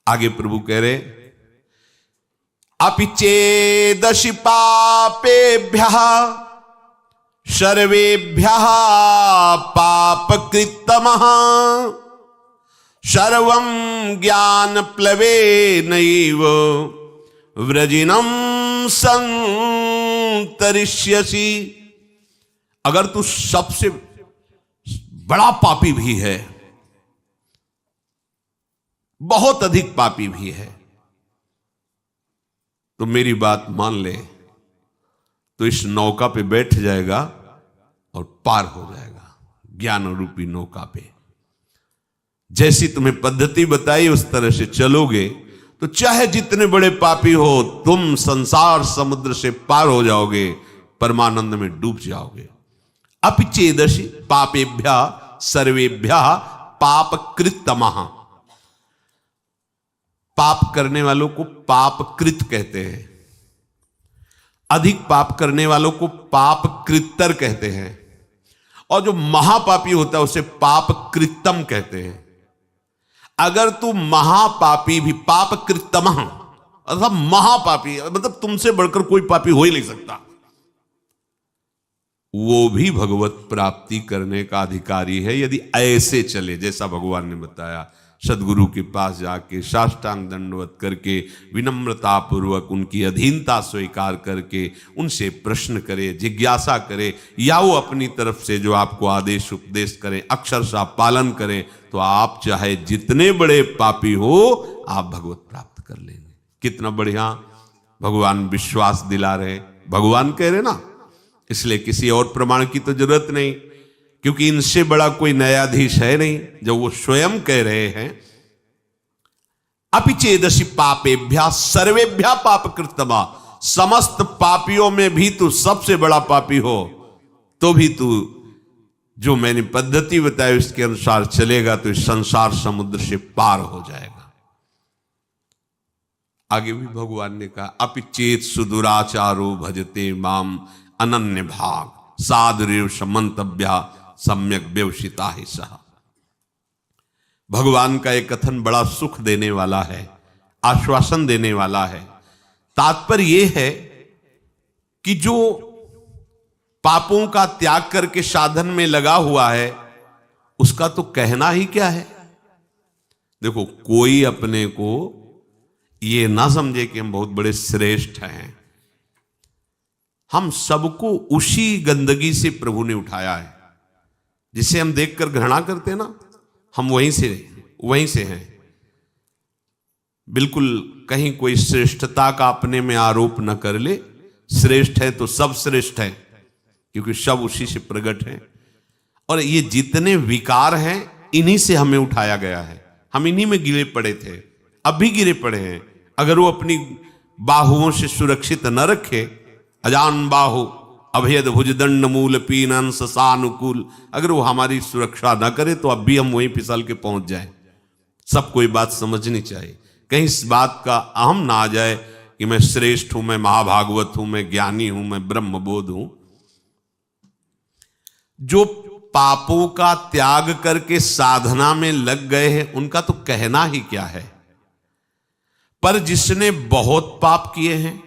आगे प्रभु कह रहे, अपि चेदशि पापेभ्यः सर्वेभ्यः पापकृत्तमः सर्वं ज्ञानप्लवेनैव व्रजिनं संतरिष्यसि। अगर तू सबसे बड़ा पापी भी है, बहुत अधिक पापी भी है, तो मेरी बात मान ले, तो इस नौका पे बैठ जाएगा और पार हो जाएगा, ज्ञान रूपी नौका पे। जैसी तुम्हें पद्धति बताई उस तरह से चलोगे तो चाहे जितने बड़े पापी हो, तुम संसार समुद्र से पार हो जाओगे, परमानंद में डूब जाओगे। अपि चेदशि पापेभ्यः सर्वेभ्यः पापकृत्तमः। पाप करने वालों को पापकृत कहते हैं, अधिक पाप करने वालों को पापकृत्तर कहते हैं, और जो महापापी होता है उसे पापकृत्तम कहते हैं। अगर तू महापापी भी, पापकृत्तम अर्थात महापापी, मतलब तुमसे बढ़कर कोई पापी हो ही नहीं सकता, वो भी भगवत प्राप्ति करने का अधिकारी है यदि ऐसे चले जैसा भगवान ने बताया। सदगुरु के पास जाके साष्टांग दंडवत करके विनम्रता पूर्वक उनकी अधीनता स्वीकार करके उनसे प्रश्न करे, जिज्ञासा करे, या वो अपनी तरफ से जो आपको आदेश उपदेश करें अक्षरशः पालन करें, तो आप चाहे जितने बड़े पापी हो आप भगवत प्राप्त कर लेंगे। कितना बढ़िया भगवान विश्वास दिला रहे, भगवान कह रहे ना, इसलिए किसी और प्रमाण की तो जरूरत नहीं, क्योंकि इनसे बड़ा कोई न्यायाधीश है नहीं। जब वो स्वयं कह रहे हैं अपि चेदशि पापेभ्यः सर्वेभ्यः पापकृत्तमः, समस्त पापियों में भी तू सबसे बड़ा पापी हो तो भी तू जो मैंने पद्धति बताई उसके अनुसार चलेगा तो इस संसार समुद्र से पार हो जाएगा। आगे भी भगवान ने कहा, अपि चेत सुदुराचारो भजते माम अनन्य भाग साधुरेव समन्तव्या सम्यक व्यवसिता ही सह। भगवान का एक कथन बड़ा सुख देने वाला है, आश्वासन देने वाला है। तात्पर्य यह है कि जो पापों का त्याग करके साधन में लगा हुआ है उसका तो कहना ही क्या है। देखो, कोई अपने को ये ना समझे कि हम बहुत बड़े श्रेष्ठ हैं। हम सबको उसी गंदगी से प्रभु ने उठाया है जिसे हम देखकर घृणा करते हैं ना, हम वहीं से हैं। बिल्कुल कहीं कोई श्रेष्ठता का अपने में आरोप न कर ले। श्रेष्ठ है तो सब श्रेष्ठ है, क्योंकि सब उसी से प्रकट है। और ये जितने विकार हैं इन्हीं से हमें उठाया गया है। हम इन्हीं में गिरे पड़े थे, अब भी गिरे पड़े हैं। अगर वो अपनी बाहुओं से सुरक्षित न रखे, अजान बाहु अभेद भुजदंड मूल पीनन ससानुकूल, अगर वो हमारी सुरक्षा न करे तो अब भी हम वहीं फिसल के पहुंच जाए। सबको ये बात समझनी चाहिए, कहीं इस बात का अहम ना आ जाए कि मैं श्रेष्ठ हूं, मैं महाभागवत हूं, मैं ज्ञानी हूं, मैं ब्रह्मबोध हूं। जो पापों का त्याग करके साधना में लग गए हैं उनका तो कहना ही क्या है। पर जिसने बहुत पाप किए हैं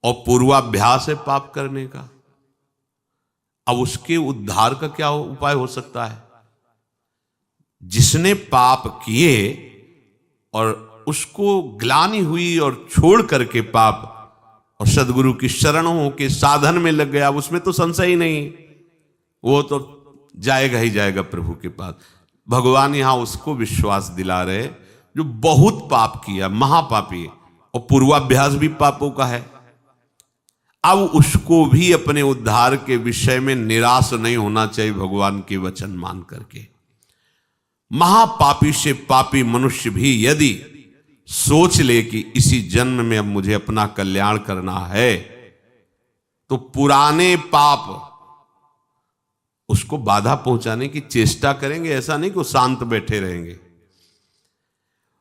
और पूर्वाभ्यास है पाप करने का, अब उसके उद्धार का क्या उपाय हो सकता है। जिसने पाप किए और उसको ग्लानि हुई और छोड़ करके पाप और सदगुरु की शरण होके साधन में लग गया, उसमें तो संशय ही नहीं, वो तो जाएगा ही जाएगा प्रभु के पास। भगवान यहां उसको विश्वास दिला रहे जो बहुत पाप किया, महापापी, और पूर्वाभ्यास भी पापों का है। अब उसको भी अपने उद्धार के विषय में निराश नहीं होना चाहिए भगवान के वचन मान करके। महापापी से पापी मनुष्य भी यदि सोच ले कि इसी जन्म में अब मुझे अपना कल्याण करना है, तो पुराने पाप उसको बाधा पहुंचाने की चेष्टा करेंगे। ऐसा नहीं कि वो शांत बैठे रहेंगे।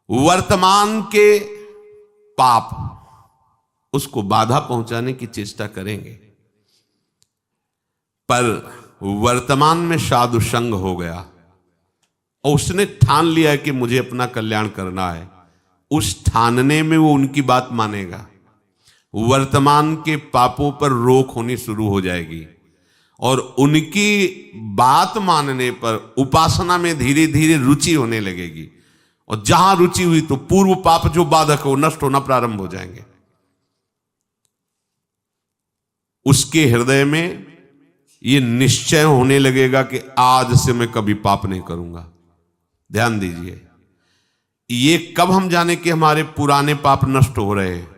वर्तमान के पाप उसको बाधा पहुंचाने की चेष्टा करेंगे। पर वर्तमान में साधु संग हो गया और उसने ठान लिया है कि मुझे अपना कल्याण करना है, उस ठानने में वो उनकी बात मानेगा। वर्तमान के पापों पर रोक होनी शुरू हो जाएगी और उनकी बात मानने पर उपासना में धीरे धीरे रुचि होने लगेगी। और जहां रुचि हुई तो पूर्व पाप जो बाधक हो नष्ट होना प्रारंभ हो जाएंगे। उसके हृदय में ये निश्चय होने लगेगा कि आज से मैं कभी पाप नहीं करूंगा। ध्यान दीजिए, ये कब हम जाने कि हमारे पुराने पाप नष्ट हो रहे हैं?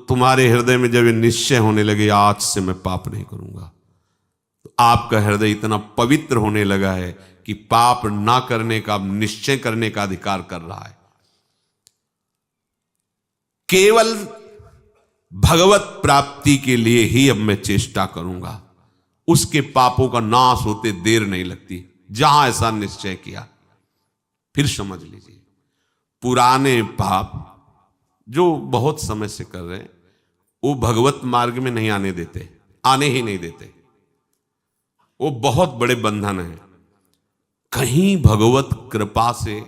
तुम्हारे हृदय में जब ये निश्चय होने लगे आज से मैं पाप नहीं करूंगा, तो आपका हृदय इतना पवित्र होने लगा है कि पाप ना करने का, निश्चय करने का अधिकार कर रहा है। केवल भगवत प्राप्ति के लिए ही अब मैं चेष्टा करूंगा। उसके पापों का नाश होते देर नहीं लगती। जहां ऐसा निश्चय किया, फिर समझ लीजिए, पुराने पाप जो बहुत समय से कर रहे हैं वो भगवत मार्ग में नहीं आने देते, आने ही नहीं देते। वो बहुत बड़े बंधन है। कहीं भगवत कृपा से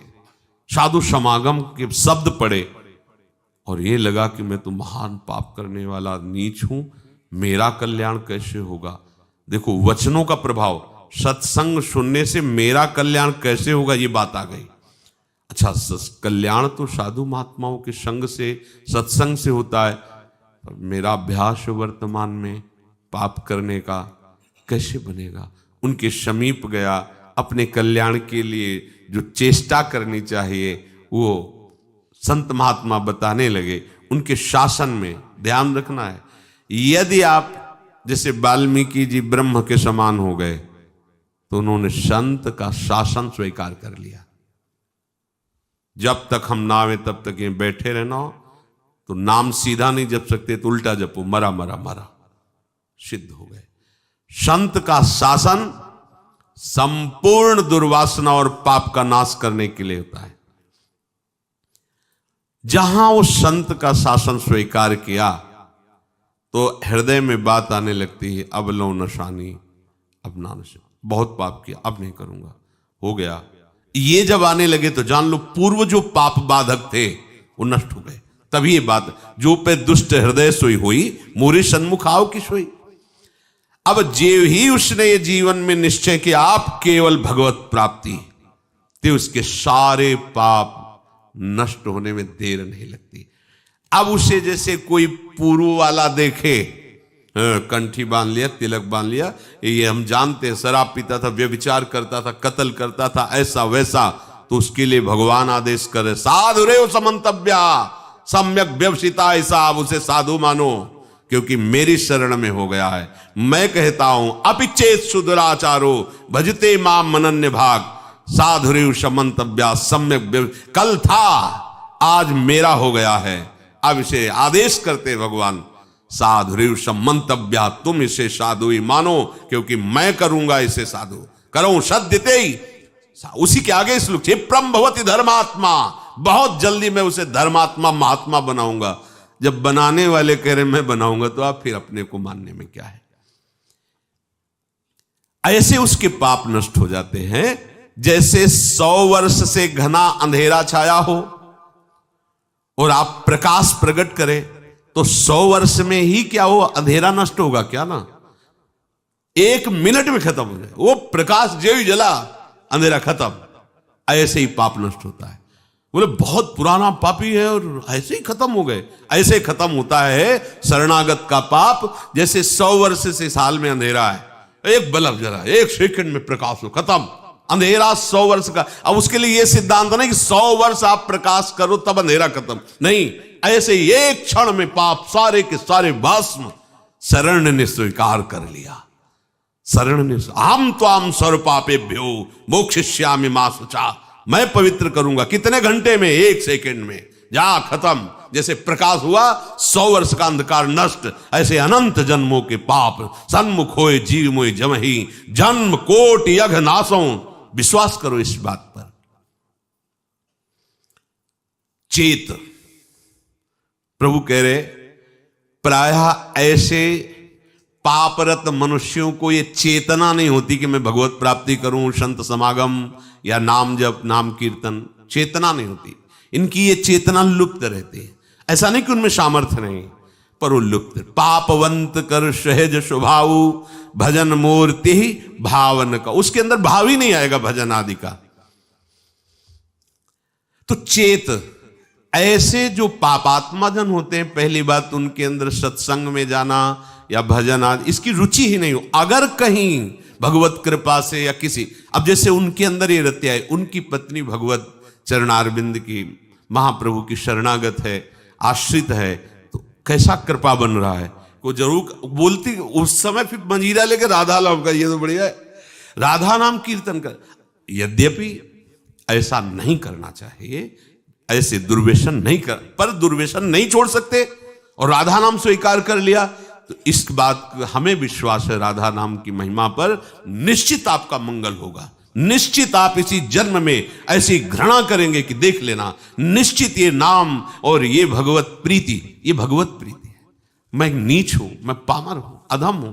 साधु समागम के शब्द पड़े और ये लगा कि मैं तो महान पाप करने वाला नीच हूं, मेरा कल्याण कैसे होगा? देखो वचनों का प्रभाव, सत्संग सुनने से मेरा कल्याण कैसे होगा, ये बात आ गई। अच्छा, कल्याण तो साधु महात्माओं के संग से, सत्संग से होता है, पर मेरा अभ्यास वर्तमान में पाप करने का कैसे बनेगा? उनके समीप गया, अपने कल्याण के लिए जो चेष्टा करनी चाहिए वो संत महात्मा बताने लगे। उनके शासन में ध्यान रखना है। यदि आप जैसे वाल्मीकि जी ब्रह्म के समान हो गए तो उन्होंने संत का शासन स्वीकार कर लिया। जब तक हम ना आवे तब तक ये बैठे रहना हो, तो नाम सीधा नहीं जप सकते तो उल्टा जपो, मरा मरा मरा, सिद्ध हो गए। संत का शासन संपूर्ण दुर्वासना और पाप का नाश करने के लिए होता है। जहां उस संत का शासन स्वीकार किया तो हृदय में बात आने लगती है, अब लो नशानी, अब ना नशा, बहुत पाप किया, अब नहीं करूंगा, हो गया। ये जब आने लगे तो जान लो पूर्व जो पाप बाधक थे वो नष्ट हो गए। तभी ये बात, जो पे दुष्ट हृदय सोई हुई, मोरे सन्मुख आओ की सोई। अब जे ही उसने ये जीवन में निश्चय किया आप केवल भगवत प्राप्ति, तो उसके सारे पाप नष्ट होने में देर नहीं लगती। अब उसे जैसे कोई पूर्व वाला देखे, कंठी बांध लिया, तिलक बांध लिया, ये हम जानते हैं, शराब पीता था, व्यभिचार करता था, कत्ल करता था, ऐसा वैसा, तो उसके लिए भगवान आदेश करे, साधु रेव समंतव्या सम्यक व्यवसिता, ऐसा आप उसे साधु मानो क्योंकि मेरी शरण में हो गया है। मैं कहता हूं अपिचेत सुदुराचारो भजते माम मनन्य भाग, साधु रेव समंतव्या सम्यक, कल था आज मेरा हो गया है। अब इसे आदेश करते भगवान, साधु सम्मंतव्या, तुम इसे साधु ही मानो क्योंकि मैं करूंगा इसे साधु, करो सद्यते ही। उसी के आगे श्लोक, क्षिप्रम भवति धर्मात्मा, बहुत जल्दी मैं उसे धर्मात्मा महात्मा बनाऊंगा। जब बनाने वाले कह रहे मैं बनाऊंगा तो आप फिर अपने को मानने में क्या है? ऐसे उसके पाप नष्ट हो जाते हैं जैसे 100 वर्ष से घना अंधेरा छाया हो और आप प्रकाश प्रकट करें तो 100 वर्ष में ही क्या हो, अंधेरा नष्ट होगा क्या? ना, 1 मिनट में खत्म हो जाए। वो प्रकाश जो ही जला, अंधेरा खत्म। ऐसे ही पाप नष्ट होता है। बोले बहुत पुराना पापी है और ऐसे ही खत्म हो गए। ऐसे खत्म होता है शरणागत का पाप जैसे 100 वर्ष से साल में अंधेरा है, एक बल्ब जला, 1 सेकंड में प्रकाश हो, खत्म। अंधेरा 100 वर्ष का। अब उसके लिए यह सिद्धांत नहीं कि 100 वर्ष आप प्रकाश करो तब अंधेरा खत्म, नहीं, ऐसे ही एक क्षण में पाप सारे के सारे भस्म शरण ने स्वीकार कर लिया। शरण ने, हम तो आम सर्व पापेभ्यो मोक्षयिष्यामि मा शुचा, मैं पवित्र करूंगा। कितने घंटे में? 1 सेकंड में, जा खत्म। जैसे प्रकाश हुआ 100 वर्ष का अंधकार नष्ट, ऐसे अनंत जन्मों के पाप सन्मुख होए जीव मोय जमहि, जन्म कोट यघ नासों। विश्वास करो इस बात पर। चेत, प्रभु कह रहे प्रायः ऐसे पापरत मनुष्यों को ये चेतना नहीं होती कि मैं भगवत प्राप्ति करूं, संत समागम या नाम जप, नाम कीर्तन, चेतना नहीं होती इनकी। ये चेतना लुप्त रहती है। ऐसा नहीं कि उनमें सामर्थ्य नहीं, पर वो लुप्त। पापवंत कर सहज स्वभाव भजन मूर्ति भावन का, उसके अंदर भाव ही नहीं आएगा भजन आदि का। तो चेत ऐसे जो पापात्मा जन होते हैं, पहली बात उनके अंदर सत्संग में जाना या भजन आदि इसकी रुचि ही नहीं हो। अगर कहीं भगवत कृपा से या किसी, अब जैसे उनके अंदर ये रहते है, उनकी पत्नी भगवत चरणारविंद की, महाप्रभु की शरणागत है, आश्रित है, तो कैसा कृपा बन रहा है। वो जरूर बोलती उस समय, फिर मंजीरा लेकर राधा नाम का, ये तो बढ़िया है, राधा नाम कीर्तन कर। यद्यपि ऐसा नहीं करना चाहिए, ऐसे दुर्व्यसन नहीं कर, पर दुर्व्यसन नहीं छोड़ सकते और राधा नाम स्वीकार कर लिया तो इस बात हमें विश्वास है, राधा नाम की महिमा पर निश्चित आपका मंगल होगा। निश्चित आप इसी जन्म में ऐसी घृणा करेंगे कि देख लेना, निश्चित ये नाम और ये भगवत प्रीति, ये भगवत प्रीति है। मैं नीच हूं, मैं पामर हूं, अधम हूं,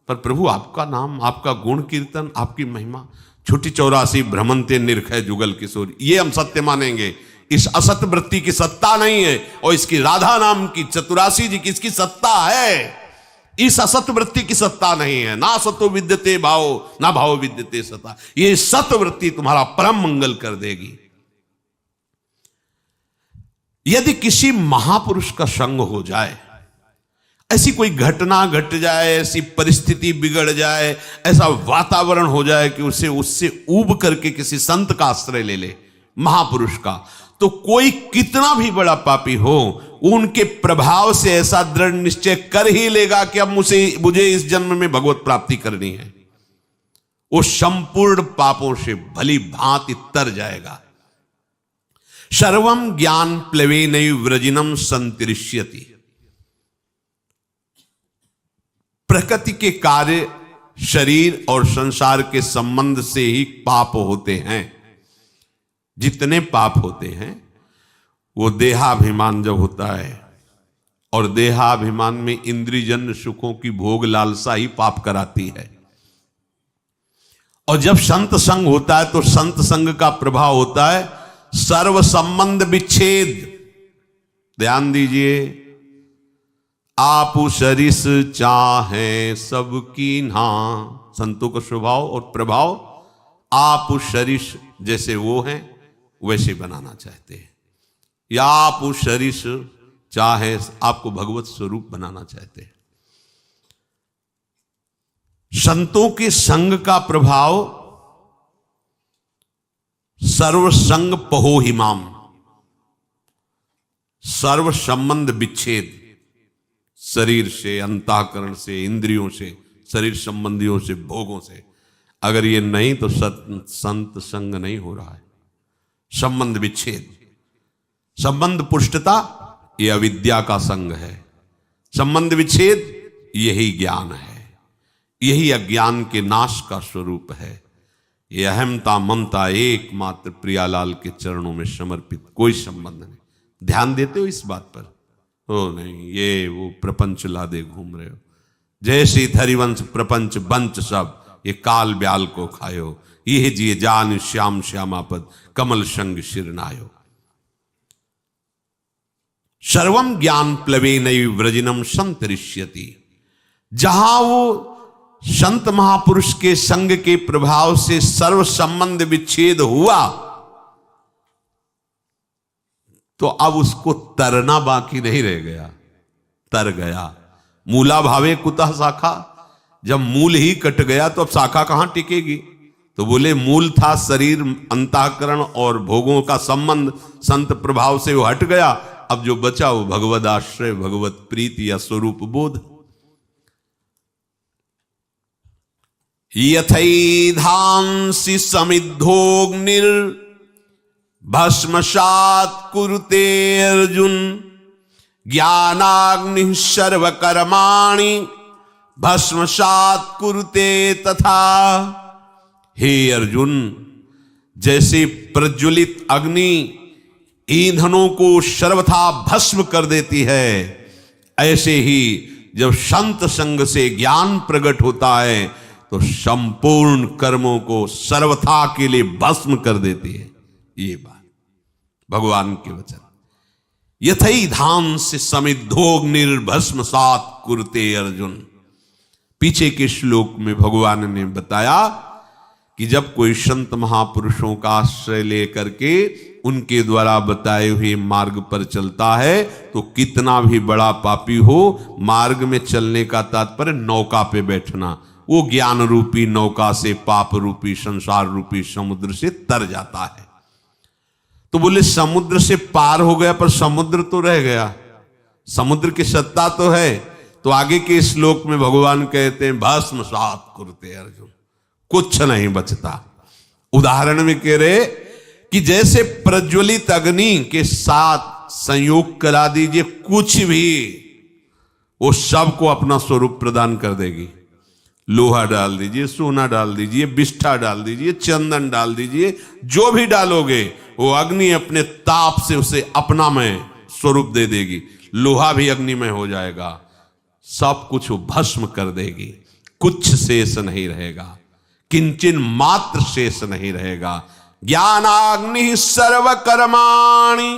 पर प्रभु आपका नाम, आपका गुण कीर्तन, आपकी महिमा, छुट्टी 84 भ्रमंते निरखय जुगल किशोर, ये हम सत्य मानेंगे। इस असत वृत्ति की सत्ता नहीं है, और इसकी राधा नाम की, चतुरासी जी की इसकी सत्ता है। इस असत वृत्ति की सत्ता नहीं है। ना सतो विद्यते भाव, ना भाव विद्यते सता। ये सत वृत्ति तुम्हारा परम मंगल कर देगी। यदि किसी महापुरुष का संग हो जाए, ऐसी कोई घटना घट जाए, ऐसी परिस्थिति बिगड़ जाए, ऐसा वातावरण हो जाए कि उसे उससे ऊब करके किसी संत का आश्रय ले ले, महापुरुष का, तो कोई कितना भी बड़ा पापी हो, उनके प्रभाव से ऐसा दृढ़ निश्चय कर ही लेगा कि अब मुझे इस जन्म में भगवत प्राप्ति करनी है। वो संपूर्ण पापों से भली भांति तर जाएगा। सर्वम ज्ञान प्लवेनैव व्रजिनम संतरिष्यति। प्रकृति के कार्य, शरीर और संसार के संबंध से ही पाप होते हैं। जितने पाप होते हैं वो देहाभिमान जब होता है, और देहाभिमान में इंद्रियजन्य सुखों की भोग लालसा ही पाप कराती है। और जब संत संग होता है तो संत संग का प्रभाव होता है सर्व संबंध विच्छेद। ध्यान दीजिए, आप सरिस चाहे सबकी ना, संतों का स्वभाव और प्रभाव आप सरिस जैसे वो हैं वैसे बनाना चाहते हैं, या आप सरिस चाहे आपको भगवत स्वरूप बनाना चाहते हैं। संतों के संग का प्रभाव सर्व संग पहो हिमाम, सर्व संबंध विच्छेद, शरीर से, अंतःकरण से, इंद्रियों से, शरीर संबंधियों से, भोगों से। अगर ये नहीं तो संत संग नहीं हो रहा है। संबंध विच्छेद, संबंध पुष्टता ये अविद्या का संग है। संबंध विच्छेद यही ज्ञान है, यही अज्ञान के नाश का स्वरूप है। ये अहमता ममता एकमात्र प्रियालाल के चरणों में समर्पित, कोई संबंध नहीं। ध्यान देते हो इस बात पर? ओ नहीं, ये वो प्रपंच लादे घूम रहे हो। जय श्री हरिवंश प्रपंच बंच सब, ये काल ब्याल को खायो, ये जिए जान श्याम श्यामापद कमल संग शिरनायो। सर्वम ज्ञान प्लवेनैव व्रजिनम संतरिष्यति। जहां वो संत महापुरुष के संग के प्रभाव से सर्व संबंध विच्छेद हुआ, तो अब उसको तरना बाकी नहीं रह गया, तर गया। मूला भावे कुतः शाखा, जब मूल ही कट गया तो अब शाखा कहां टिकेगी? तो बोले मूल था शरीर, अंतःकरण और भोगों का संबंध, संत प्रभाव से वो हट गया। अब जो बचा वो भगवद आश्रय, भगवत प्रीति या स्वरूप बोध। यथैधांसि समिद्धोऽग्निर् भस्मसात् कुरुते अर्जुन, ज्ञानाग्निः सर्वकर्माणि भस्मसात् कुरुते तथा। हे अर्जुन, जैसे प्रज्वलित अग्नि ईंधनों को सर्वथा भस्म कर देती है, ऐसे ही जब संत संग से ज्ञान प्रकट होता है तो संपूर्ण कर्मों को सर्वथा के लिए भस्म कर देती है। ये बात भगवान के वचन। यथई धाम से समिद्धोग निर्भस्म सात कुरते अर्जुन। पीछे के श्लोक में भगवान ने बताया कि जब कोई संत महापुरुषों का आश्रय लेकर के उनके द्वारा बताए हुए मार्ग पर चलता है तो कितना भी बड़ा पापी हो, मार्ग में चलने का तात्पर्य नौका पे बैठना, वो ज्ञान रूपी नौका से पाप रूपी संसार रूपी समुद्र से तर जाता है। तो बोले समुद्र से पार हो गया पर समुद्र तो रह गया, समुद्र की सत्ता तो है। तो आगे के श्लोक में भगवान कहते हैं भस्म सात कुरते अर्जुन, कुछ नहीं बचता। उदाहरण में कह रहे कि जैसे प्रज्वलित अग्नि के साथ संयोग करा दीजिए कुछ भी, वो सबको अपना स्वरूप प्रदान कर देगी। लोहा डाल दीजिए, सोना डाल दीजिए, बिष्ठा डाल दीजिए, चंदन डाल दीजिए, जो भी डालोगे वो अग्नि अपने ताप से उसे अपना में स्वरूप दे देगी। लोहा भी अग्निमय हो जाएगा, सब कुछ वो भस्म कर देगी, कुछ शेष नहीं रहेगा, किंचन मात्र शेष नहीं रहेगा। ज्ञानाग्नि सर्व कर्माणि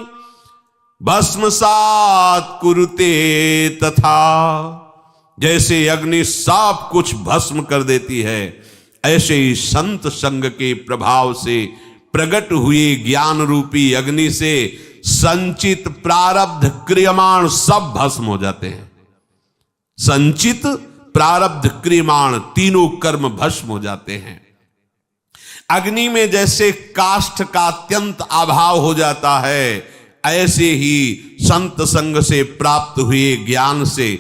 भस्मसात् कुरुते तथा। जैसे अग्नि सब कुछ भस्म कर देती है, ऐसे ही संत संग के प्रभाव से प्रकट हुए ज्ञान रूपी अग्नि से संचित प्रारब्ध क्रियमाण सब भस्म हो जाते हैं। संचित प्रारब्ध क्रियमाण तीनों कर्म भस्म हो जाते हैं। अग्नि में जैसे काष्ठ का अत्यंत अभाव हो जाता है, ऐसे ही संत संग से प्राप्त हुए ज्ञान से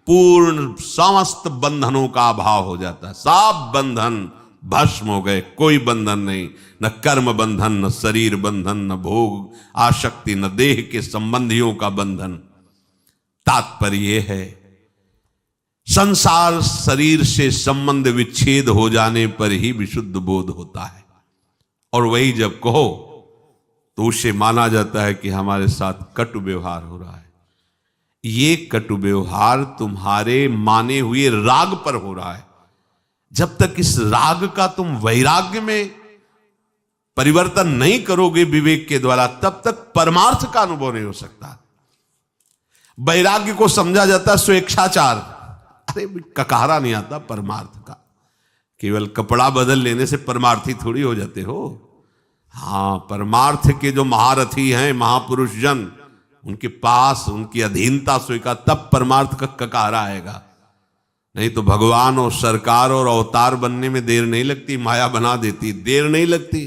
पूर्ण समस्त बंधनों का अभाव हो जाता है। सब बंधन भस्म हो गए, कोई बंधन नहीं, न कर्म बंधन, न शरीर बंधन, न भोग आसक्ति, न देह के संबंधियों का बंधन। तात्पर्य यह है संसार शरीर से संबंध विच्छेद हो जाने पर ही विशुद्ध बोध होता है, और वही जब कहो तो उसे माना जाता है कि हमारे साथ कटु व्यवहार हो रहा है। ये कटु व्यवहार तुम्हारे माने हुए राग पर हो रहा है। जब तक इस राग का तुम वैराग्य में परिवर्तन नहीं करोगे विवेक के द्वारा, तब तक परमार्थ का अनुभव नहीं हो सकता। वैराग्य को समझा जाता है स्वेच्छाचार। अरे ककारा नहीं आता परमार्थ का, केवल कपड़ा बदल लेने से परमार्थी थोड़ी हो जाते हो। हाँ, परमार्थ के जो महारथी हैं महापुरुष जन, उनके पास उनकी अधीनता स्वीकार, तब परमार्थ का ककारा आएगा। नहीं तो भगवान और सरकार और अवतार बनने में देर नहीं लगती, माया बना देती, देर नहीं लगती।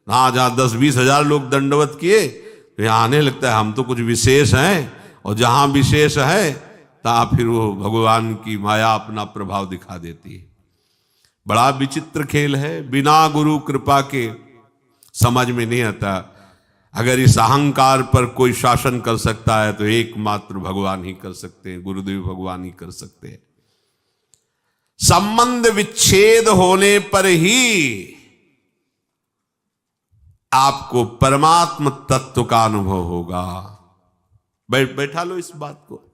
हाँ, जहां 10-20 हजार लोग दंडवत किए तो यहां आने लगता है हम तो कुछ विशेष हैं, और जहां विशेष है ता फिर वो भगवान की माया अपना प्रभाव दिखा देती है। बड़ा विचित्र खेल है, बिना गुरु कृपा के समझ में नहीं आता। अगर इस अहंकार पर कोई शासन कर सकता है तो एकमात्र भगवान ही कर सकते हैं, गुरुदेव भगवान ही कर सकते हैं। संबंध विच्छेद होने पर ही आपको परमात्म तत्व का अनुभव होगा। बैठा लो इस बात को।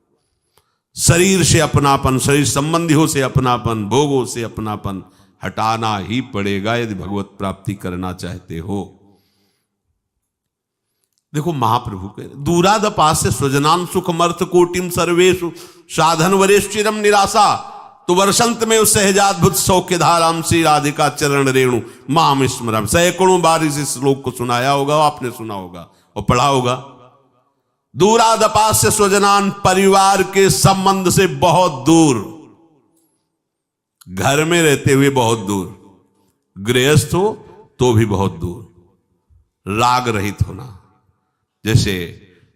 शरीर से अपनापन, शरीर संबंधियों से अपनापन, भोगों से अपनापन हटाना ही पड़ेगा यदि भगवत प्राप्ति करना चाहते हो। देखो महाप्रभु के दूरादपास्य स्वजनान सुखमर्थ कोटिम सर्वेषु साधन वरेश्चिरम निराशा तो वर्षंत में उस सहजाद्भुत सौख्य धाराम श्री राधिका चरण रेणु माम स्मरम। सैकड़ों बार इस श्लोक को सुनाया होगा, आपने सुना होगा और पढ़ा होगा। दूरादपास्य स्वजनान, परिवार के संबंध से बहुत दूर, घर में रहते हुए बहुत दूर, गृहस्थ हो तो भी बहुत दूर, राग रहित होना। जैसे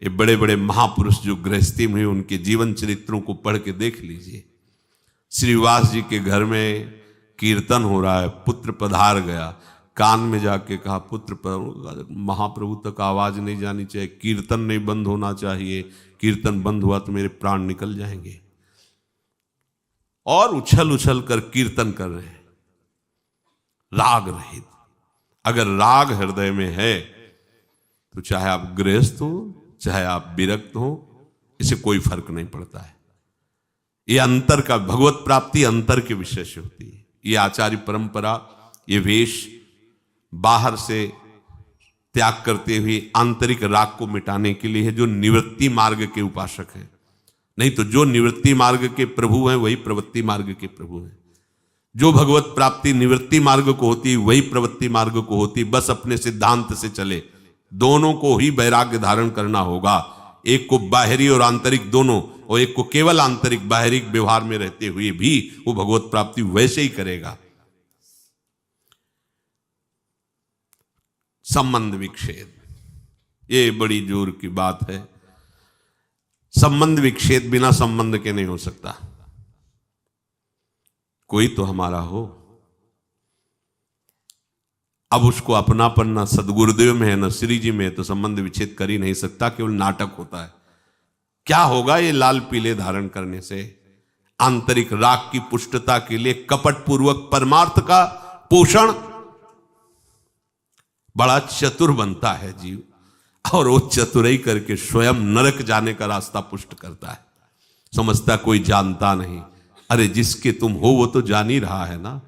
ये बड़े बड़े महापुरुष जो गृहस्थी में, उनके जीवन चरित्रों को पढ़ के देख लीजिए। श्रीवास जी के घर में कीर्तन हो रहा है, पुत्र पधार गया, कान में जाके कहा पुत्र महाप्रभु तक आवाज नहीं जानी चाहिए, कीर्तन नहीं बंद होना चाहिए, कीर्तन बंद हुआ तो मेरे प्राण निकल जाएंगे। और उछल उछल कर कीर्तन कर रहे हैं, राग रहित। अगर राग हृदय में है तो चाहे आप गृहस्थ हो चाहे आप विरक्त हो, इसे कोई फर्क नहीं पड़ता है। ये अंतर का, भगवत प्राप्ति अंतर के विषय से होती है। ये आचार्य परंपरा, ये वेश बाहर से त्याग करते हुए आंतरिक राग को मिटाने के लिए है, जो निवृत्ति मार्ग के उपासक हैं। नहीं तो जो निवृत्ति मार्ग के प्रभु हैं वही प्रवृत्ति मार्ग के प्रभु हैं। जो भगवत प्राप्ति निवृत्ति मार्ग को होती वही प्रवृत्ति मार्ग को होती। बस अपने सिद्धांत से चले, दोनों को ही वैराग्य धारण करना होगा। एक को बाहरी और आंतरिक दोनों, और एक को केवल आंतरिक बाहरी व्यवहार में रहते हुए भी वो भगवत प्राप्ति वैसे ही करेगा। संबंध विच्छेद, ये बड़ी जोर की बात है। संबंध विच्छेद बिना संबंध के नहीं हो सकता। कोई तो हमारा हो, अब उसको अपनापन न सदगुरुदेव में है न श्री जी में है, तो संबंध विच्छेद कर ही नहीं सकता, केवल नाटक होता है। क्या होगा ये लाल पीले धारण करने से? आंतरिक राग की पुष्टता के लिए कपट पूर्वक परमार्थ का पोषण, बड़ा चतुर बनता है जीव, और वो चतुराई करके स्वयं नरक जाने का रास्ता पुष्ट करता है। समझता कोई जानता नहीं। अरे जिसके तुम हो वो तो जान ही रहा है ना,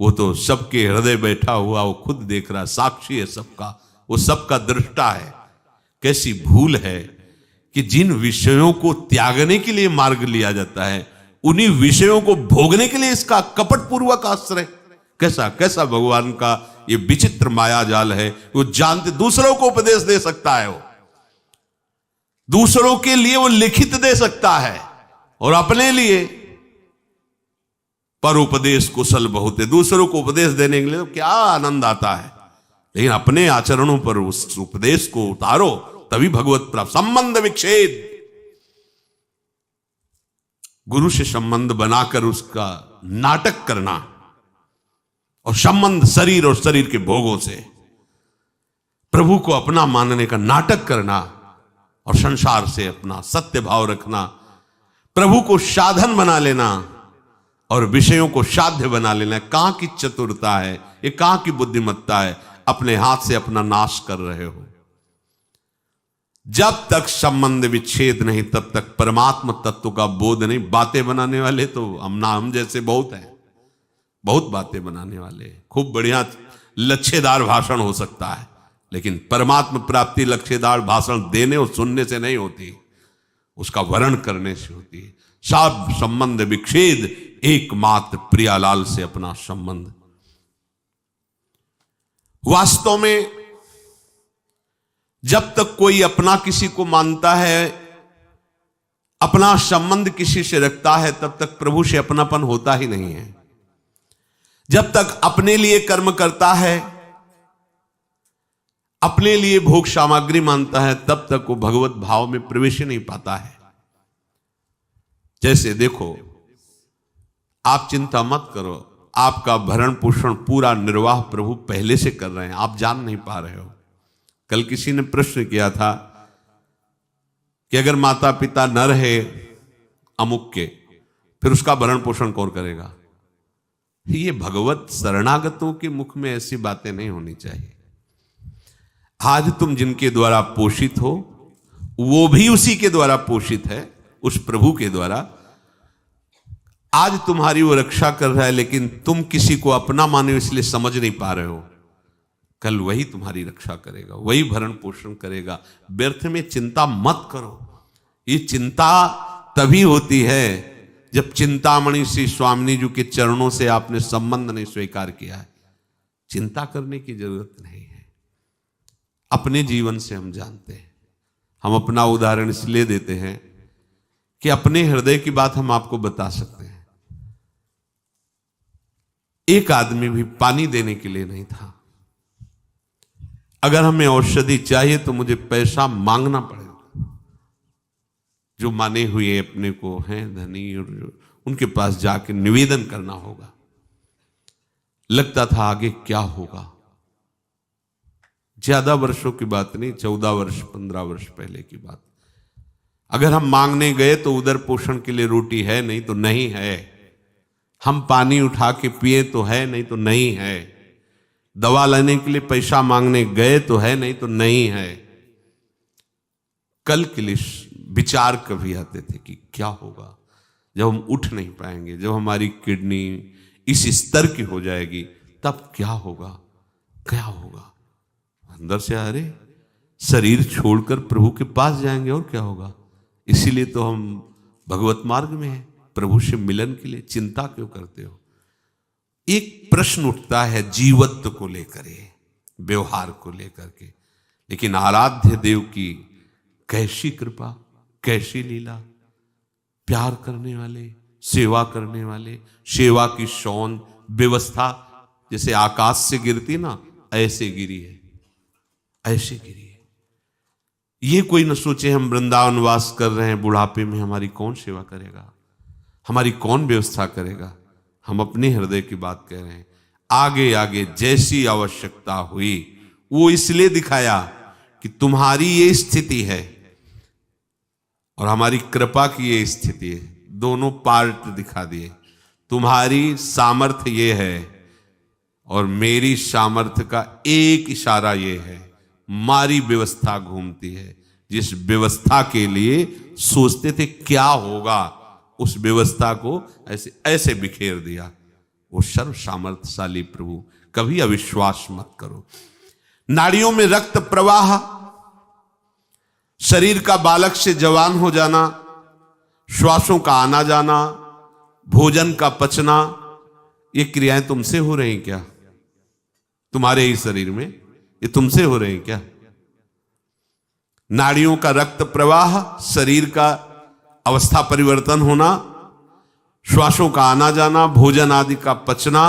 वो तो सबके हृदय बैठा हुआ, वो खुद देख रहा है, साक्षी है सबका, वो सबका दृष्टा है। कैसी भूल है कि जिन विषयों को त्यागने के लिए मार्ग लिया जाता है, उन्हीं विषयों को भोगने के लिए इसका कपटपूर्वक आश्रय। कैसा कैसा भगवान का ये विचित्र माया जाल है। वो जानते, दूसरों को उपदेश दे सकता है, वो दूसरों के लिए वो लिखित दे सकता है, और अपने लिए पर उपदेश कुशल बहुत है। दूसरों को उपदेश देने के लिए तो क्या आनंद आता है, लेकिन अपने आचरणों पर उस उपदेश को उतारो, तभी भगवत प्राप्त। संबंध विच्छेद, गुरु से संबंध बनाकर उसका नाटक करना, और संबंध शरीर और शरीर के भोगों से प्रभु को अपना मानने का नाटक करना, और संसार से अपना सत्य भाव रखना, प्रभु को साधन बना लेना और विषयों को साध्य बना लेना। कहां की चतुरता है ये, कहां की बुद्धिमत्ता है? अपने हाथ से अपना नाश कर रहे हो। जब तक संबंध विच्छेद नहीं, तब तक परमात्म तत्व का बोध नहीं। बातें बनाने वाले तो हम जैसे बहुत हैं, बहुत बातें बनाने वाले, खूब बढ़िया लच्छेदार भाषण हो सकता है, लेकिन परमात्म प्राप्ति लच्छेदार भाषण देने और सुनने से नहीं होती, उसका वर्ण करने से होती है। सब संबंध विच्छेद, एकमात्र प्रियालाल से अपना संबंध। वास्तव में जब तक कोई अपना किसी को मानता है, अपना संबंध किसी से रखता है, तब तक प्रभु से अपनापन होता ही नहीं है। जब तक अपने लिए कर्म करता है, अपने लिए भोग सामग्री मानता है, तब तक वो भगवत भाव में प्रवेश ही नहीं पाता है। जैसे देखो, आप चिंता मत करो, आपका भरण पोषण पूरा निर्वाह प्रभु पहले से कर रहे हैं, आप जान नहीं पा रहे हो। कल किसी ने प्रश्न किया था कि अगर माता पिता न रहे अमुक के, फिर उसका भरण पोषण कौन करेगा? ये भगवत शरणागतों के मुख में ऐसी बातें नहीं होनी चाहिए। आज तुम जिनके द्वारा पोषित हो, वो भी उसी के द्वारा पोषित है, उस प्रभु के द्वारा। आज तुम्हारी वो रक्षा कर रहा है, लेकिन तुम किसी को अपना माने इसलिए समझ नहीं पा रहे हो। कल वही तुम्हारी रक्षा करेगा, वही भरण पोषण करेगा। व्यर्थ में चिंता मत करो। ये चिंता तभी होती है जब चिंतामणि श्री स्वामी जी के चरणों से आपने संबंध नहीं स्वीकार किया है। चिंता करने की जरूरत नहीं है। अपने जीवन से हम जानते हैं। हम अपना उदाहरण इसलिए देते हैं कि अपने हृदय की बात हम आपको बता सकते हैं। एक आदमी भी पानी देने के लिए नहीं था। अगर हमें औषधि चाहिए तो मुझे पैसा मांगना पड़ेगा। जो माने हुए अपने को हैं धनी, और उनके पास जाके निवेदन करना होगा। लगता था आगे क्या होगा। ज्यादा वर्षों की बात नहीं, 14 वर्ष 15 वर्ष पहले की बात। अगर हम मांगने गए तो उधर पोषण के लिए रोटी है, नहीं तो नहीं है। हम पानी उठा के पिए तो है, नहीं तो नहीं है। दवा लेने के लिए पैसा मांगने गए तो है, नहीं तो नहीं है। कल के लिए विचार कभी आते थे कि क्या होगा। जब हम उठ नहीं पाएंगे, जब हमारी किडनी इस स्तर की हो जाएगी, तब क्या होगा? क्या होगा? अंदर से अरे शरीर छोड़कर प्रभु के पास जाएंगे, और क्या होगा? इसीलिए तो हम भगवत मार्ग में हैं, प्रभु से मिलन के लिए चिंता क्यों करते हो? एक प्रश्न उठता है जीवत्व को लेकर, व्यवहार को लेकर के, लेकिन आराध्य देव की कैसी कृपा, कैसी लीला, प्यार करने वाले, सेवा करने वाले, सेवा की शौन व्यवस्था जैसे आकाश से गिरती ना, ऐसे गिरी है, ऐसे गिरी है। ये कोई न सोचे हम वृंदावन वास कर रहे हैं, बुढ़ापे में हमारी कौन सेवा करेगा, हमारी कौन व्यवस्था करेगा? हम अपने हृदय की बात कह रहे हैं। आगे आगे जैसी आवश्यकता हुई, वो इसलिए दिखाया कि तुम्हारी ये स्थिति है और हमारी कृपा की ये स्थिति है, दोनों पार्ट दिखा दिए। तुम्हारी सामर्थ्य ये है और मेरी सामर्थ्य का एक इशारा ये है, हमारी व्यवस्था घूमती है। जिस व्यवस्था के लिए सोचते थे क्या होगा, उस व्यवस्था को ऐसे ऐसे बिखेर दिया। वो सर्व सामर्थ्यशाली प्रभु, कभी अविश्वास मत करो। नाड़ियों में रक्त प्रवाह, शरीर का बालक से जवान हो जाना, श्वासों का आना जाना, भोजन का पचना, ये क्रियाएं तुमसे हो रही क्या? तुम्हारे ही शरीर में ये तुमसे हो रही क्या? नाड़ियों का रक्त प्रवाह, शरीर का अवस्था परिवर्तन होना, श्वासों का आना जाना, भोजन आदि का पचना,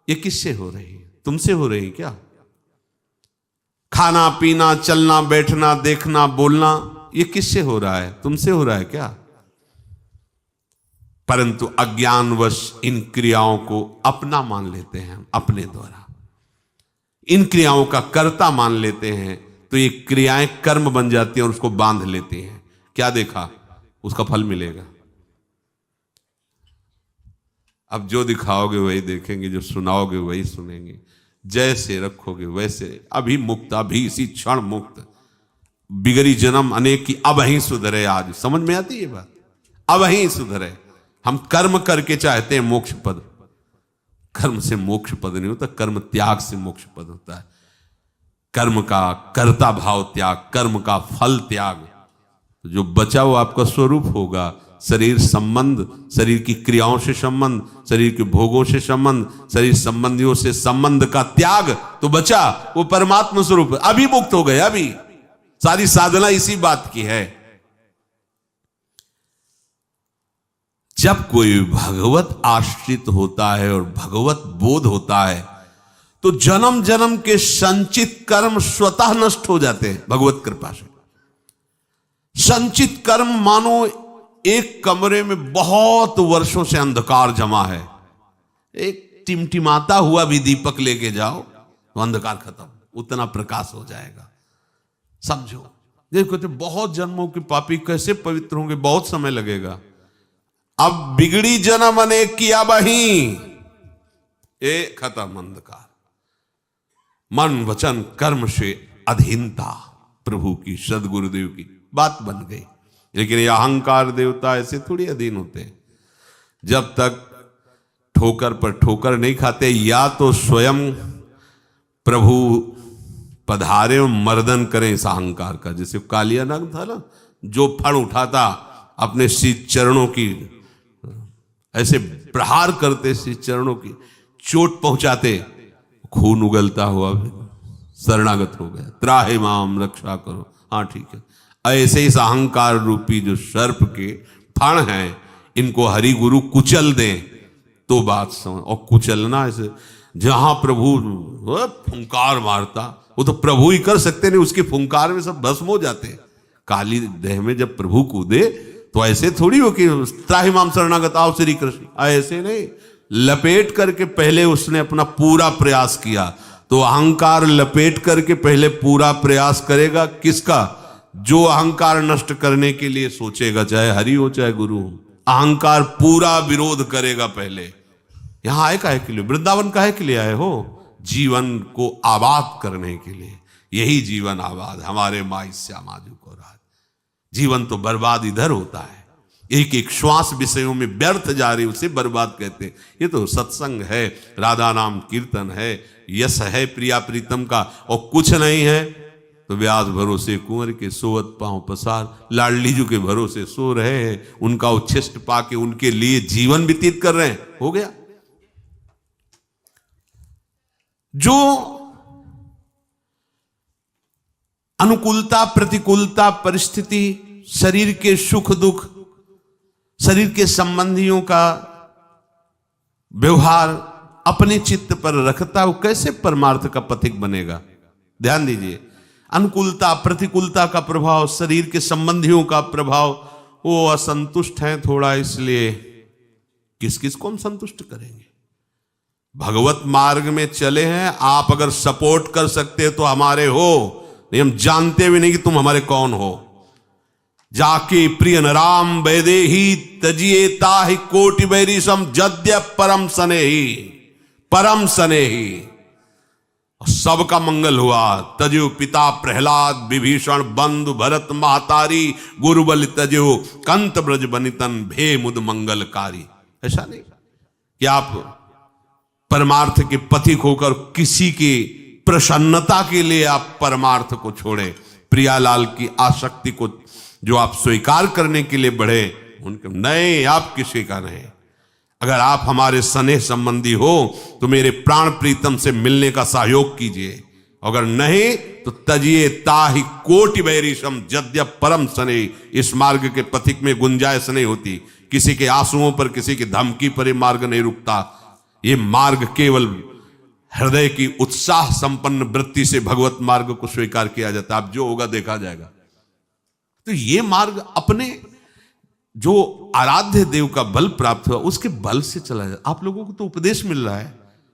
ये किससे हो रही है? तुमसे हो रही क्या? खाना पीना, चलना बैठना, देखना बोलना, ये किससे हो रहा है? तुमसे हो रहा है क्या? परंतु अज्ञानवश इन क्रियाओं को अपना मान लेते हैं, अपने द्वारा इन क्रियाओं का कर्ता मान लेते हैं, तो ये क्रियाएं कर्म बन जाती हैं और उसको बांध लेती हैं। क्या देखा? उसका फल मिलेगा। अब जो दिखाओगे वही देखेंगे, जो सुनाओगे वही सुनेंगे, जैसे रखोगे वैसे। अभी मुक्त, अभी इसी क्षण मुक्त, बिगड़ी जन्म अनेक की, अब ही सुधरे। आज समझ में आती है बात? अब ही सुधरे। हम कर्म करके चाहते हैं मोक्ष पद, कर्म से मोक्ष पद नहीं होता, कर्म त्याग से मोक्ष पद होता है। कर्म का कर्ता भाव त्याग, कर्म का फल त्याग, जो बचा वो आपका स्वरूप होगा। शरीर संबंध, शरीर की क्रियाओं से संबंध, शरीर के भोगों से संबंध, शरीर संबंधियों से संबंध का त्याग, तो बचा वो परमात्मा स्वरूप। अभी मुक्त हो गए। अभी सारी साधना इसी बात की है। जब कोई भगवत आश्रित होता है और भगवत बोध होता है, तो जन्म जन्म के संचित कर्म स्वतः नष्ट हो जाते हैं भगवत कृपा से। संचित कर्म मानो एक कमरे में बहुत वर्षों से अंधकार जमा है, एक टिमटिमाता हुआ भी दीपक लेके जाओ तो अंधकार खत्म, उतना प्रकाश हो जाएगा। समझो, देखो तो बहुत जन्मों के पापी कैसे पवित्र होंगे, बहुत समय लगेगा। अब बिगड़ी जन्म अनेक किया बही, ये खत्म अंधकार। मन वचन कर्म से अधीनता प्रभु की, सदगुरुदेव की बात बन गई। लेकिन ये अहंकार देवता ऐसे थोड़ी अधीन होते हैं। जब तक ठोकर पर ठोकर नहीं खाते, या तो स्वयं प्रभु पधारे और मर्दन करें इस अहंकार का। जैसे कालिया नाग था ना, जो फड़ उठाता अपने श्री चरणों की, ऐसे प्रहार करते श्री चरणों की, चोट पहुंचाते, खून उगलता हुआ शरणागत हो गया। त्राहि माम रक्षा करो। हाँ ठीक है, ऐसे इस अहंकार रूपी जो सर्प के फण हैं, इनको हरि गुरु कुचल दें तो बात समझ। और कुचलना ऐसे, जहां प्रभु फुंकार मारता, वो तो प्रभु ही कर सकते नहीं, उसके फुंकार में सब भस्म हो जाते। काली देह में जब प्रभु कूदे तो ऐसे थोड़ी हो कि त्राहि माम शरणागत आओ श्री कृष्ण, ऐसे नहीं, लपेट करके पहले उसने अपना पूरा प्रयास किया। तो अहंकार लपेट करके पहले पूरा प्रयास करेगा किसका? जो अहंकार नष्ट करने के लिए सोचेगा, चाहे हरि हो चाहे गुरु हो, अहंकार पूरा विरोध करेगा पहले। यहां आए काहे के लिए? वृंदावन काहे के लिए आए हो? जीवन को आबाद करने के लिए। यही जीवन आबाद हमारे माई श्यामाजू को राज। जीवन तो बर्बाद इधर होता है, एक एक श्वास विषयों में व्यर्थ जा रही, उसे बर्बाद कहते हैं। ये तो सत्संग है, राधा नाम कीर्तन है, यश है प्रिया प्रीतम का, और कुछ नहीं है तो व्यास भरोसे कुंवर के सोवत पांव पसार। लाडली जी के भरोसे सो रहे हैं, उनका उच्छिष्ट पाके उनके लिए जीवन व्यतीत कर रहे हैं, हो गया। जो अनुकूलता प्रतिकूलता परिस्थिति, शरीर के सुख दुख, शरीर के संबंधियों का व्यवहार अपने चित्त पर रखता, वो कैसे परमार्थ का पथिक बनेगा? ध्यान दीजिए, अनुकूलता प्रतिकूलता का प्रभाव, शरीर के संबंधियों का प्रभाव, वो असंतुष्ट हैं थोड़ा, इसलिए किस किस को हम संतुष्ट करेंगे? भगवत मार्ग में चले हैं, आप अगर सपोर्ट कर सकते हो तो हमारे हो, नहीं हम जानते भी नहीं कि तुम हमारे कौन हो। जाके प्रिय राम वैदेही तजिए ताहि कोटि बैरी सम जद्य परम सनेही, परम सनेही। सबका मंगल हुआ। तजो पिता प्रहलाद विभीषण बंधु भरत महतारी, गुरुबल तजो कंत ब्रज बनितन भे मुद मंगलकारी। ऐसा नहीं कि आप परमार्थ के पथिक होकर किसी की प्रसन्नता के लिए आप परमार्थ को छोड़े, प्रियालाल की आसक्ति को जो आप स्वीकार करने के लिए बढ़े, उनके नहीं, आप किसी का नहीं। अगर आप हमारे स्नेह संबंधी हो तो मेरे प्राण प्रीतम से मिलने का सहयोग कीजिए, अगर नहीं तो तजिए ताहि कोटि बैरिशम जद्य परम सने। इस मार्ग के पथिक में गुंजाइश नहीं होती, किसी के आंसुओं पर, किसी की धमकी पर ये मार्ग नहीं रुकता। ये मार्ग केवल हृदय की उत्साह संपन्न वृत्ति से भगवत मार्ग को स्वीकार किया जाता है। अब जो होगा देखा जाएगा। तो ये मार्ग अपने जो आराध्य देव का बल प्राप्त हुआ उसके बल से चला जाए। आप लोगों को तो उपदेश मिल रहा है,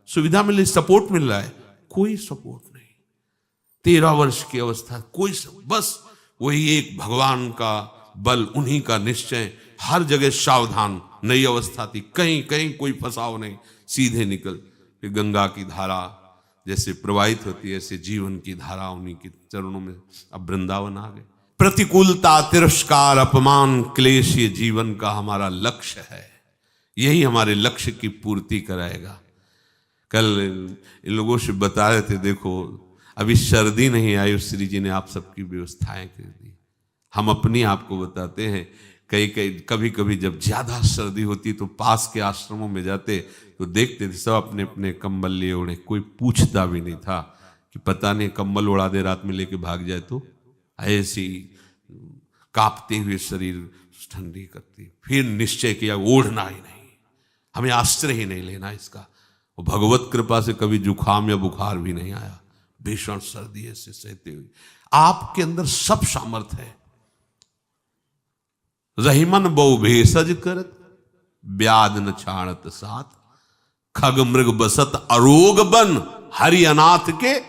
सुविधा मिल रही, सपोर्ट मिल रहा है, कोई सपोर्ट नहीं। 13 वर्ष की अवस्था, कोई बस वही एक भगवान का बल, उन्हीं का निश्चय, हर जगह सावधान। नई अवस्था थी, कहीं कहीं कोई फंसाव नहीं, सीधे निकल। गंगा की धारा जैसे प्रवाहित होती है, ऐसे जीवन की धारा उन्हीं के चरणों में। अब वृंदावन आ गए। प्रतिकूलता, तिरस्कार, अपमान, क्लेश, ये जीवन का हमारा लक्ष्य है, यही हमारे लक्ष्य की पूर्ति कराएगा। कल इन लोगों से बता रहे थे, देखो अभी सर्दी नहीं आई, श्री जी ने आप सबकी व्यवस्थाएं कर दी। हम अपनी आपको बताते हैं, कभी कभी जब ज्यादा सर्दी होती तो पास के आश्रमों में जाते तो देखते थे सब अपने अपने कंबल लिए ओढ़े, कोई पूछता भी नहीं था कि पता नहीं कंबल उड़ा दे रात में लेके भाग जाए तो। ऐसी कांपते हुए शरीर ठंडी करती। फिर निश्चय किया ओढ़ना ही नहीं, हमें आश्रय ही नहीं लेना इसका। और भगवत कृपा से कभी जुखाम या बुखार भी नहीं आया। भीषण सर्दी ऐसे सहते हुए आपके अंदर सब सामर्थ है। रहीमन बहु भेषज करत ब्याध न छाणत साथ, खग मृग बसत अरोग बन हरि अनाथ के।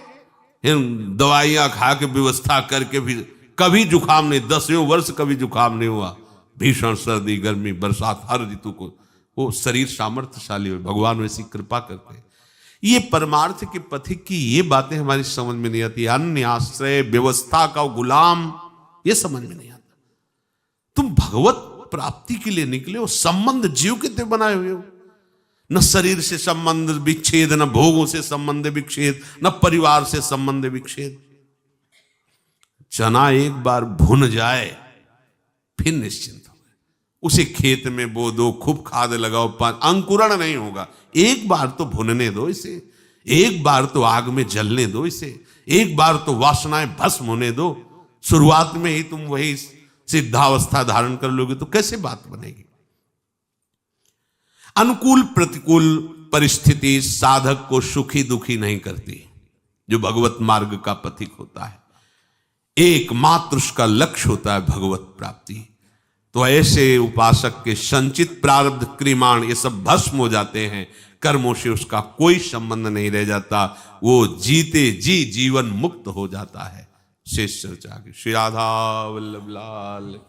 दवाइयां खा के व्यवस्था करके भी कभी जुखाम नहीं, 10वें वर्ष कभी जुखाम नहीं हुआ। भीषण सर्दी गर्मी बरसात हर ऋतु को वो शरीर सामर्थ्यशाली हो, भगवान वैसी कृपा करते। ये परमार्थ के पथिक की ये बातें हमारी समझ में नहीं आती। अन्य आश्रय व्यवस्था का गुलाम, ये समझ में नहीं आता। तुम भगवत प्राप्ति के लिए निकले हो, संबंध जीव के ते बनाए हुए हो। न शरीर से संबंध विच्छेद, न भोगों से संबंध विच्छेद, न परिवार से संबंध विच्छेद। चना एक बार भुन जाए फिर निश्चिंत हो गए। उसे खेत में बो दो, खूब खाद लगाओ, अंकुरण नहीं होगा। एक बार तो भुनने दो इसे, एक बार तो आग में जलने दो इसे, एक बार तो वासनाएं भस्म होने दो। शुरुआत में ही तुम वही सिद्धावस्था धारण कर लोगे तो कैसे बात बनेगी? अनुकूल प्रतिकूल परिस्थिति साधक को सुखी दुखी नहीं करती। जो भगवत मार्ग का पथिक होता है, एकमात्र उसका लक्ष्य होता है भगवत प्राप्ति। तो ऐसे उपासक के संचित प्रारब्ध क्रिमाण ये सब भस्म हो जाते हैं, कर्मों से उसका कोई संबंध नहीं रह जाता, वो जीते जी जीवन मुक्त हो जाता है। शेष चर्चा की। श्री राधा वल्लभ लाल।